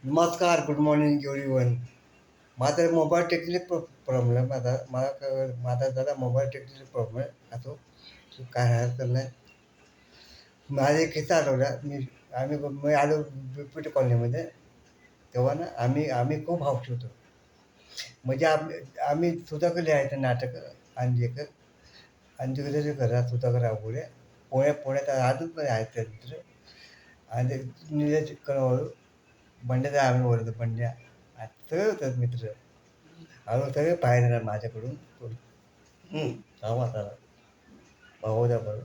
नमस्कार, good morning everyone. माझा mobile technical problem माझा जरा मोबाईल टेक्निकल प्रॉब्लेम असो. काय हरकत नाही. माझा एक किस्सा आठवला. मी आलो बिपटी कॉलनीमध्ये. तेव्हा ना आम्ही खूप हौशी होतो. म्हणजे आम्ही सुधाकर लिहायचं नाटकं अंजलीच्या घरात सुधाकर रावपुढे पुण्यात अजून पण आहेत ते मित्र. आणि नीरज कळवळू बंड्याचा आम्ही बोलतो बंड्या. सगळे होतात मित्र. अजून सगळे बाहेर येणार माझ्याकडून. थांबा जरा भाऊ द्या बरं.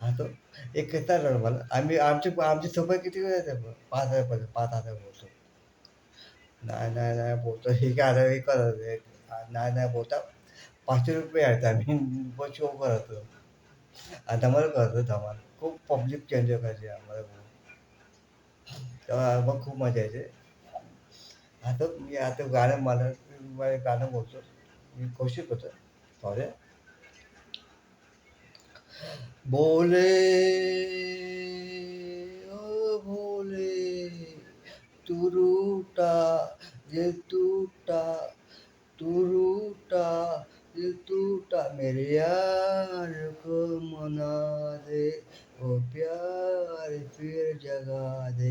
हा तो एक किस्सा आठवला मला. आमची सफाई किती वेळ आहे 5,000 5,000 बोलतो. नाही बोलतो हे काय आता हे करत नाही बोलता. ₹500 आहेत आम्ही बस शो करतो. धमाल करतो धमाल. खूप पब्लिक एन्जॉय करायची आम्हाला तेव्हा मग खूप मजा यायची. आता मला गाणं बोलतो. मी कौशिक होतो. सॉरी. बोले ओ भोले तू रूठा दिल टूटा तू रूठा दिल टूटा मेरे यार को मना दे ओ प्यार फिर जगा दे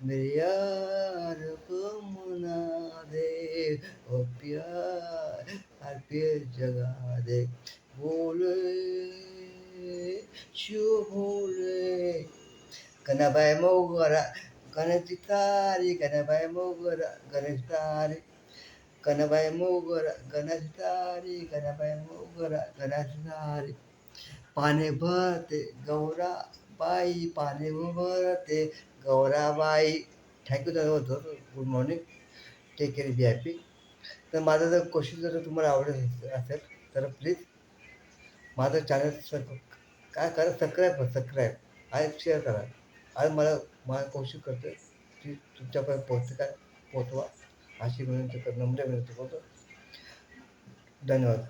मेरे यार को मना दे ओ प्यार फिर जगा दे बोले शिव भोले गणाबाई मोगरा गणेश तारी गणाबाई मोगरा गणेश तारी गणाबाई मोगरा गणेश तारी गणाबाई मोगरा गणेश तारी पाणी भरते गौरा बाई पाणी भरते गौराबाई. थँक्यू दादा होतो. Good morning. Take care be happy. तर माझं जर क्वेश्चन जर तुम्हाला आवडत असेल तर प्लीज माझं चॅनल काय करा, सबस्क्राईब आणि शेअर करा. आणि मला कोशिश करतो की तुमच्यापर्यंत पोचवा अशी विनंती नम्र विनंती करतो. धन्यवाद.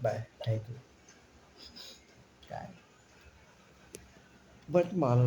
बाय. थँक्यू. काय बट मला